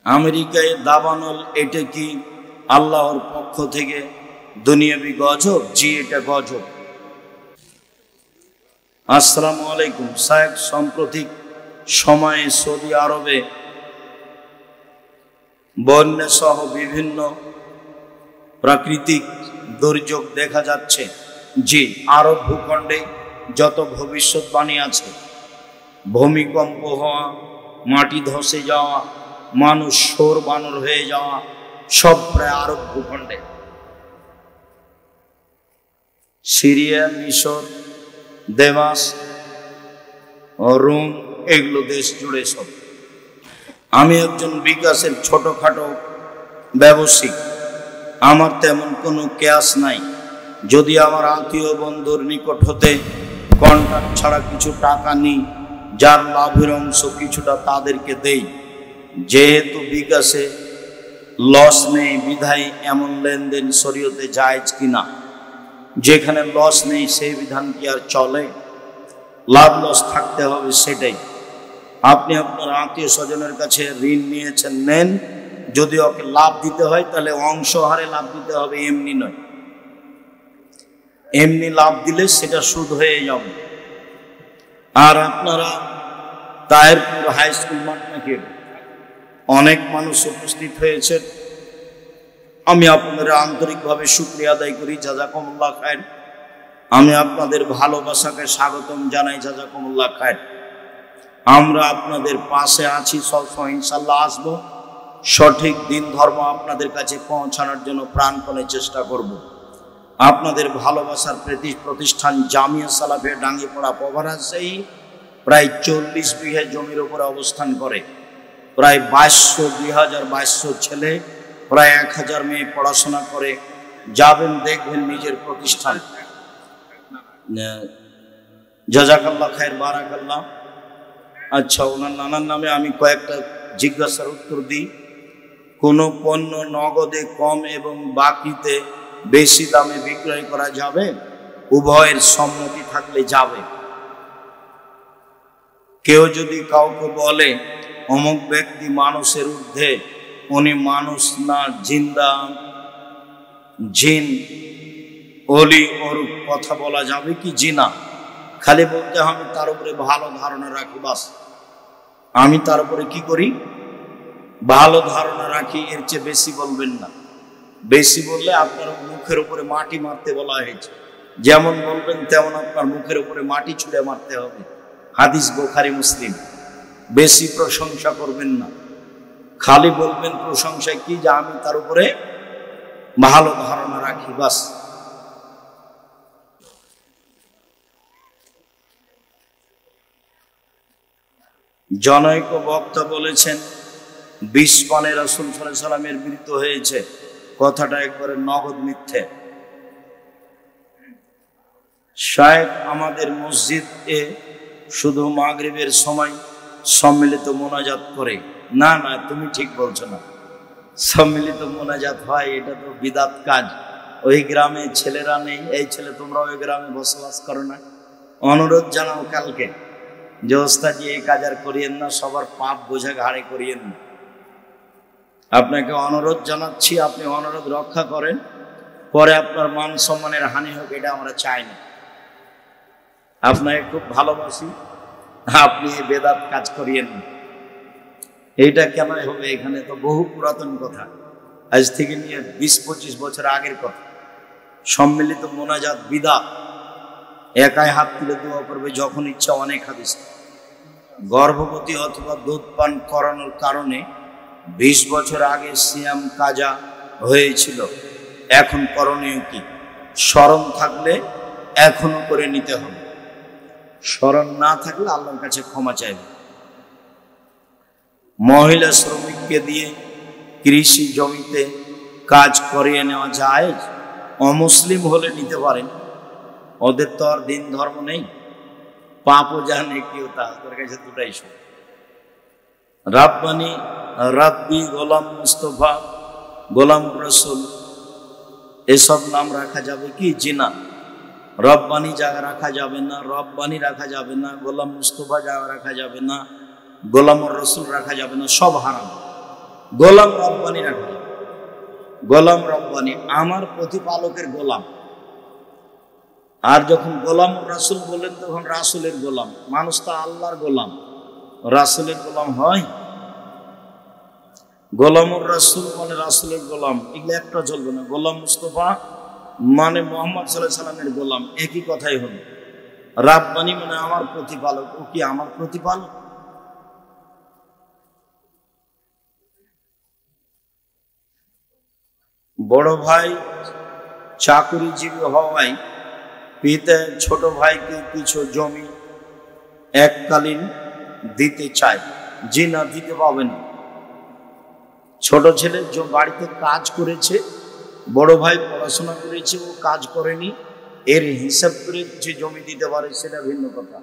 আমেরিকায় দাবানল, এটা কি আল্লাহর পক্ষ থেকে দুনিয়াবি গজব? জি, এটা গজব। আসসালামু আলাইকুম সাহেব, সাম্প্রতিক সময়ে সৌদি আরবে বন্যা সহ বিভিন্ন প্রাকৃতিক দুর্যোগ দেখা যাচ্ছে। জি, আরব ভূখণ্ডে যত ভবিষ্যৎবাণী আছে, ভূমিকম্প হওয়া, মাটি ধসে যাওয়া, মানুষ শোর বানর হয়ে যাওয়া, সব প্রায় আরব ভূখণ্ডে। সিরিয়া, মিশর, দেমাস্ক ও রোম, এগুলো দেশ জুড়ে সব। আমি একজন বিকাশের ছোটখাটো ব্যবসায়িক, আমার তেমন কোনো ক্যাশ নাই। যদি আমার আত্মীয় বন্ধুর নিকট হতে কন্ট্রাক্ট ছাড়া কিছু টাকা নিই, যার লাভের অংশ কিছুটা তাদেরকে দেই। যেহেতু বিকাশে লস নেই, বিধায় এমন লেনদেন শরীয়তে জায়েজ কিনা? যেখানে লস নেই সেই বিধান কি আর চলে? লাভ লস থাকতে হবে, সেটাই। আপনি আপনার আত্মীয় স্বজনের কাছে ঋণ নিয়েছেন, নেন। যদি ওকে লাভ দিতে হয় তাহলে অংশ হারে লাভ দিতে হবে, এমনি নয়। এমনি লাভ দিলে সেটা সুদ হয়ে যাবে। আর আপনারা তাহেরপুর হাই স্কুল মাঠ নাকি অনেক মানুষ উপস্থিত হয়েছে, আমি আপনাদের আন্তরিকভাবে শুকরিয়া আদায় করি, জাযাকুমুল্লাহ খায়ের। আমি আপনাদের ভালোবাসাকে স্বাগতম জানাই, জাযাকুমুল্লাহ খায়ের। আমরা আপনাদের পাশে আছি, সবসময় ইনশাল্লাহ আসবো। সঠিক দিন ধর্ম আপনাদের কাছে পৌঁছানোর জন্য প্রাণপণে চেষ্টা করব। আপনাদের ভালোবাসার প্রতিষ্ঠান জামিয়া সালাফিয়া ডাঙ্গিপাড়া পভারাজশাহী প্রায় 40 বিঘা জমির উপরে অবস্থান করে। প্রায় 2200 ছেলে, প্রায় 1000 মেয়ে পড়াশোনা করে। যাবেন, দেখবেন নিজের প্রতিষ্ঠান। জাযাকাল্লাহ খায়ের, বারাকাল্লাহ। আচ্ছা, ওনার নানার নামে আমি কয়েকটা জিজ্ঞাসার উত্তর দিই। কোনো পণ্য নগদে কম এবং বাকিতে বেশি দামে বিক্রয় করা যাবে? উভয়ের সম্মতি থাকলে যাবে। কেউ যদি কাউকে বলে অমুক ব্যক্তি মানুষের ঊর্ধ্বে, উনি মানুষ না জিন্দা জিন, অলি, ওর কথা বলা যাবে কি? জি না। খালি বলতে হবে তার উপরে ভালো ধারণা রাখি, বাস। আমি তার উপরে কি করি? ভালো ধারণা রাখি, এর চেয়ে বেশি বলবেন না। বেশি বললে আপনার মুখের উপরে মাটি মারতে বলা হয়েছে। যেমন বলবেন তেমন আপনার মুখের উপরে মাটি ছুঁড়ে মারতে হবে। হাদিস বুখারী মুসলিম। বেশি প্রশংসা করবেন না, খালি বলবেন প্রশংসা কি, যে আমি তার উপরে ভালো ধারণা রাখি, বাস। জনৈক বক্তা বলেছেন 20 পানে রাসূল সাল্লাল্লাহু আলাইহি সাল্লামের মৃত্যু হয়েছে। কথাটা একবারে নগদ মিথ্যে। শায়েখ আমাদের মসজিদে শুধু মাগরিবের সময় সম্মিলিত মোনাজাত করে। না না, তুমি ঠিক বলছো না। সম্মিলিত মোনাজাত হয়, এটা তো বিদআত কাজ। ওই গ্রামে ছেলেরা নেই, এই ছেলে তোমরা ওই গ্রামে বসবাস করো না, অনুরোধ জানাও কালকে যে ওস্তাদজি এই কাজ আর করিয়েন না, সবার পাপ বোঝা ঘাড়ে করিয়েন না। আপনাকে অনুরোধ জানাচ্ছি, আপনি অনুরোধ রক্ষা করেন, পরে আপনার মান সম্মানের হানি হোক, এটা আমরা চাই না। আপনাকে খুব ভালোবাসি, আপনি এই বেদাত কাজ করিয়েন না। এইটা কেন হবে? এখানে তো বহু পুরাতন কথা, আজ থেকে নিয়ে 20-25 বছর আগের কথা। সম্মিলিত মোনাজাত বিদআত। একাই হাত তুলে দোয়া করবে যখন ইচ্ছা। অনেক হাদিস। গর্ভবতী অথবা দুধ পান করানোর কারণে 20 বছর আগে সিয়াম কাজা হয়েছিল, এখন করণীয় কি? স্মরণ থাকলে এখনো করে নিতে হবে, স্মরণ না থাকলে আল্লাহর কাছে ক্ষমা চাইবে। মহিলা শ্রমিককে দিয়ে কৃষি জমিতে কাজ করিয়ে নেওয়া যায়? অমুসলিম হলে নিতে পারেন, ওদের তো আর দিন ধর্ম নেই, পাপও জানে কেউ, তাদের কাছে দুটাই সব। রাব্বানি, রাব্বি, গোলাম মুস্তফা, গোলাম রসুল, এসব নাম রাখা যাবে কি? জি না। রব্বানি জায়গা রাখা যাবে না, রব্বানি রাখা যাবে না, গোলাম মুস্তফা জায়গা রাখা যাবে না, গোলাম রসুল রাখা যাবে না, সব হারাম। গোলাম রব্বানি রাখবে, গোলাম রব্বানি আমার প্রতিপালকের গোলাম। আর যখন গোলাম রাসূল বললেন তখন রাসূলের গোলাম। মানুষ তো আল্লাহর গোলাম, রাসূলের গোলাম হয়? গোলামুর রাসূল মানে রাসূলের গোলাম, এগুলো একটা চলবে না। গোলাম মুস্তফা মানে মুহাম্মদ সাল্লাল্লাহু আলাইহি সাল্লামের গোলাম, একই কথাই হলো। রাব্বানি মানে আমার প্রতিপালক, ও কি আমার প্রতিপালক? বড় ভাই চাকরিজীবী হওয়ায় পিতা ছোট ভাইকে কিছু জমি এককালীন দিতে চায়, জি না দিতে পাবে না। ছোট ছেলে যে বাড়িতে কাজ করেছে, বড় ভাই পড়াশোনা করেছে, ও কাজ করেনি, এর হিসাব করে যে জমি দিতে পারে সেটা ভিন্ন কথা,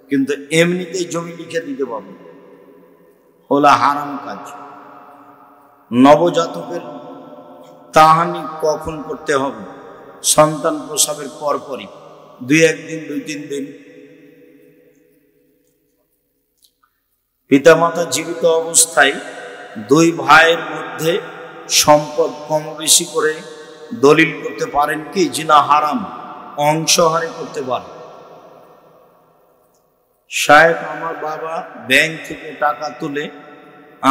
কিন্তু এমনিতেই জমি লিখে দিতে পারবে হলো হারাম কাজ। নবজাতকের তাহানি কখন করতে হবে? সন্তান প্রসবের পরপরই, 2-1 দিন 2-3 দিন। পিতামাতা জীবিত অবস্থায় 2 ভাইয়ের মধ্যে সম্পদ কম বেশি করে দলিল করতে পারেন কি? জিনা হারাম, অংশহারে করতে পারে। সাহেব আমার বাবা ব্যাংক থেকে টাকা তুলে,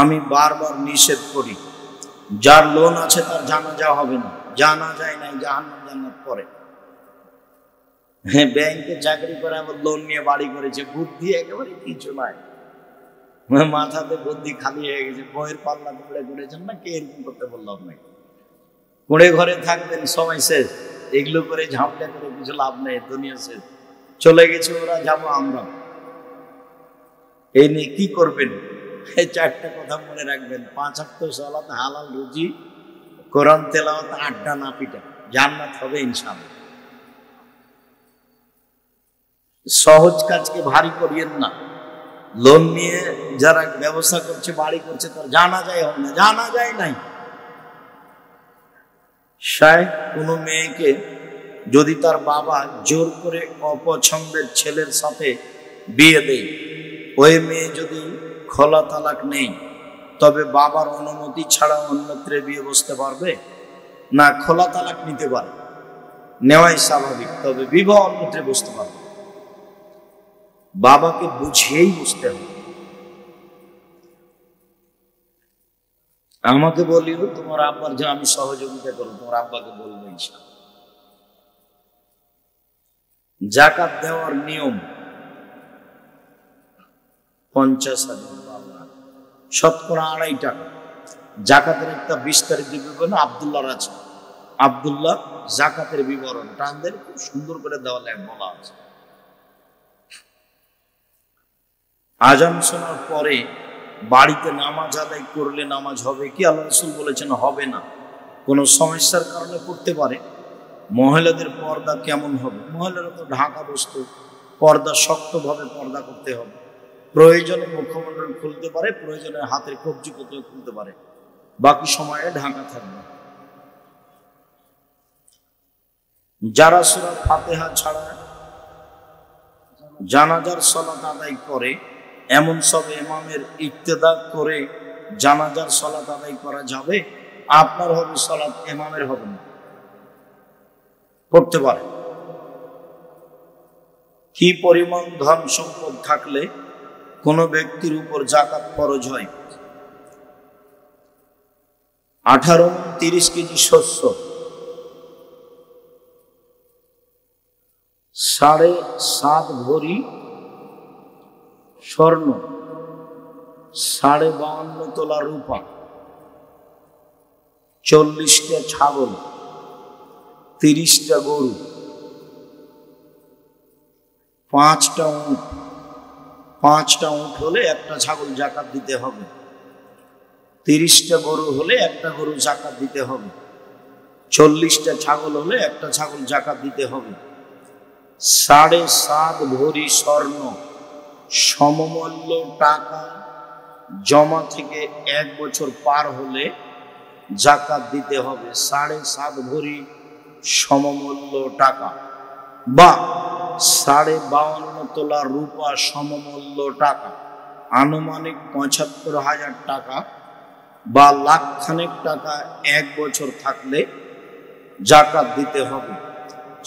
আমি বারবার নিষেধ করি, যার লোন আছে তার জানাজা হবে না, জানা যায় নাই জাহান্নাম জান্নাত পড়ে। হ্যাঁ, ব্যাংকে চাকরি করে আবার লোন নিয়ে বাড়ি করেছে, বুদ্ধি একেবারে কিছু নাই, মাথাতে বুদ্ধি খালি হয়ে গেছে। বইয়ের পাল্লা করে করেছেন না, কে এরকম করতে বললো আপনাকে? কুড়ে ঘরে থাকবেন, সময় শেষ, এগুলো করে ঝাঁপটা করে কিছু লাভ নেই, দুনিয়া শেষ, চলে গেছে ওরা, যাবো আমরা। এই নিয়ে কি করবেন? এই 4টা কথা মনে রাখবেন: 5 ওয়াক্ত সালাত, হালাল রুজি, কোরআন তেলাওয়াত, আড্ডা না পিটা, জান্নাত হবে ইনশাআল্লাহ। সহজ কাজকে ভারী করিয়েন না। লোন নিয়ে যারা ব্যবসা করছে, বাড়ি করছে, তার জানা যায় হবে না, জানা যায় নাই। শায়েখ কোনো মেয়েকে যদি তার বাবা জোর করে অপছন্দের ছেলের সাথে বিয়ে দেয়, ওই মেয়ে যদি খোলা তালাক নেই, তবে বাবার অনুমতি ছাড়া অন্যত্রে বিয়ে বসতে পারবে না? খোলা তালাক নিতে পারে, নেওয়াই স্বাভাবিক, তবে বিবাহ অন্যত্রে বসতে পারবে। বাবাকে বুঝিয়েই বুঝতে হবে। আমাকে বলিও তোমার আব্বার যে আমি সহযোগিতা করবো, তোমার আব্বাকে বলবো ইনশাআল্লাহ। যাকাত দেওয়ার নিয়ম 50,000, শতকরা 2.5 টাকা। জাকাতের একটা বিস্তারিত বিবরণ আব্দুল্লাহর আছে, আব্দুল্লাহ জাকাতের বিবরণ টানদের খুব সুন্দর করে দেওয়ালে বলা আছে। আজান শোনার পরে বাড়িতে নামাজ আদায় করলে নামাজ হবে কি? আল্লাহ রাসূল বলেছেন হবে না। কোনো সমস্যার কারণে করতে পারে। মহিলাদের পর্দা কেমন হবে? মহিলারা তো ঢাকা বস্তু, পর্দা শক্তভাবে পর্দা করতে হবে। প্রয়োজনে মুখমণ্ডল খুলতে পারে, প্রয়োজনে হাতের কবজি কোথাও খুলতে পারে, বাকি সময়ে ঢাকা থাকবে। যারা সূরা ফাতিহা ছাড়া জানাজার সালাত আদায় করে, এমন সব ইমামের ইক্তেদা করে জানাজার সালাত আদায় করা যাবে? আপনার হবে সালাত, ইমামের হবে না। করতে পারে। কি পরিমাণ ধন সম্পদ থাকলে কোন ব্যক্তির উপর জাকাত ফরজ হয়? 18-30 কেজি শস্য, 7.5 ভরি স্বর্ণ, 52.5 তোলা রূপা, 40টা ছাগল, 30টা গরু, 5টা উট। 5টা উট হলে একটা ছাগল জাকাত দিতে হবে। 30টা গরু হলে একটা গরু জাকাত দিতে হবে। 40টা ছাগল হলে একটা ছাগল জাকাত দিতে হবে। 7.5 ভরি স্বর্ণ সমমূল্য টাকা জমা থেকে 1 বছর পার হলে জাকাত দিতে হবে 7.5 ভরি সমমূল্য টাকা, বা 52.5 তোলা রূপা সমমূল্য টাকা, আনুমানিক 75,000 টাকা বা লাখখানেক টাকা 1 বছর থাকলে জাকাত দিতে হবে।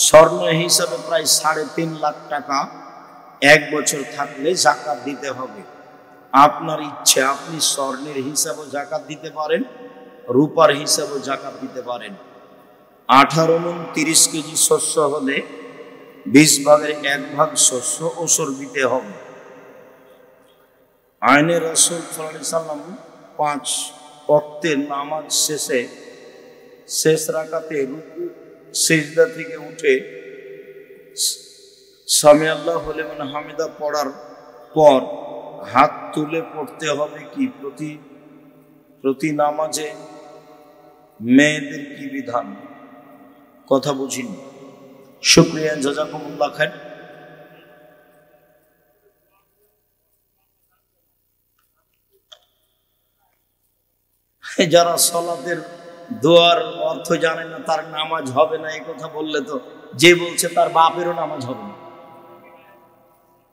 স্বর্ণ হিসাবে প্রায় 3.5 লাখ টাকা 1 বছর থাকলে জাকাত দিতে হবে। আপনার ইচ্ছে, আপনি স্বর্ণের হিসাবে জাকাত দিতে পারেন, রূপার হিসাবে জাকাত দিতে পারেন। 18 মণ 30 কেজি শস্য হলে 20 ভাগের 1 ভাগ শস্য ওসর দিতে হবে। আইনে রাসূল সাল্লাল্লাহু আলাইহি সাল্লাম 5 ওয়াক্তের নামাজ শেষে শেষ রাকাতে রুকু সিজদা থেকে উঠে সামি আল্লাহু লিমান হামিদা পড়ার পর হাত তুলে পড়তে হবে কি? প্রতি নামাজে মেয়েদের কি বিধান? কথা বুঝিনি। শুকরিয়া, জাযাকুমুল্লাহ খাইর। যারা সালাতের দোয়ার অর্থ জানে না, তার নামাজ হবে না এই কথা বললে তো যে বলছে তার বাপেরও নামাজ হবে না,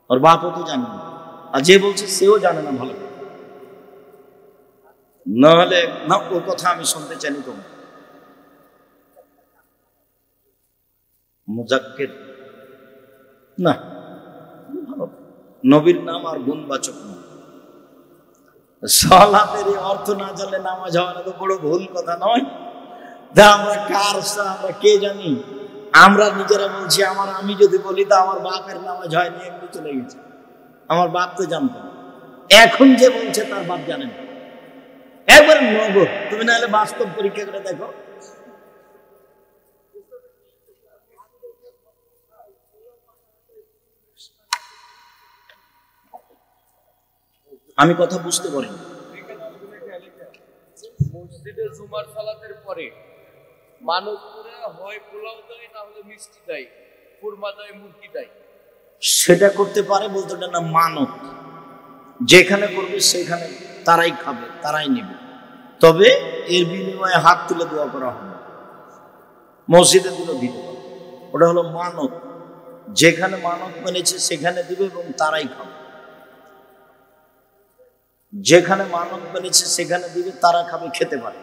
ওর বাপও তো জানে না, আর যে বলছে সেও জানে না ভালো। নাহলে না, ও কথা আমি শুনতে চাইনি। তো মুজাক্কির না, নবীর নাম আর গুণবাচক না। সালাতের অর্থ না জানলে নামাজ হয় না তো বড় ভুল কথা নয়? আমরা কার আমরা কে জানি? আমরা নিজেরা বলছি, আমি যদি বলি তো আমার বাপের নামাজ হয়নি, এমনি চলে গেছে। আমার বাপ তো জানতো, এখন যে বলছে তার বাপ জানে না। একবার নগদ, তুমি না হলে বাস্তব পরীক্ষা করে দেখো। আমি কথা বুঝতে পারি। মসজিদে জুমার সালাতের পরে মানত করে হয় পোলাও দেয়, না হলে মিষ্টি দেয়, কুরমা দেয়, মুরগি দেয়। সেটা করতে পারে বলতে না, মানত যেখানে করবে সেখানে তারাই খাবে, তারাই নেবে। তবে এর বিনিময়ে হাত তুলে দোয়া করা হবে, মসজিদে দিলে দিতে পারে। ওটা হলো মানত, যেখানে মানত মেনেছে সেখানে দিবে এবং তারাই খাবে। যেখানে মানত মেনেছে সেখানে দিবে, তারা খাবে, খেতে পারে।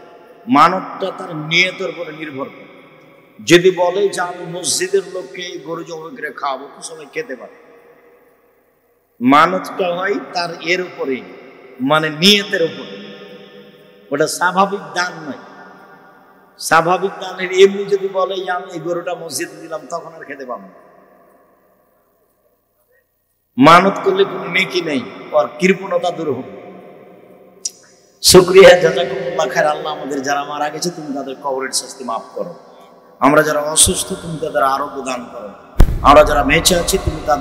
মানতটা তার নিয়তের উপরে নির্ভর করে। যদি বলে যে আমি মসজিদের লোককে গরু জবাই করে খাওয়াবো, তো সবাই খেতে পারে। মানতটা হয় তার এর উপরেই, মানে নিয়তের উপরে। ওটা স্বাভাবিক দান নয়। স্বাভাবিক দানের এমনি যদি বলে যে আমি এই গরুটা মসজিদে দিলাম, তখন আর খেতে পাবো না। মানত করলে কোনো নেকি নেই, আর কৃপণতা দূর হবে। শুকরিয়া, জাযাকুমুল্লাহ খাইর। আল্লাহ আমাদের যারা মারা গেছে তুমি তাদের কবরের শাস্তি মাফ করো। আমরা যারা অসুস্থ তুমি তাদের আরোগ্য দান করো। আমরা যারা বেঁচে আছি তুমি তাদের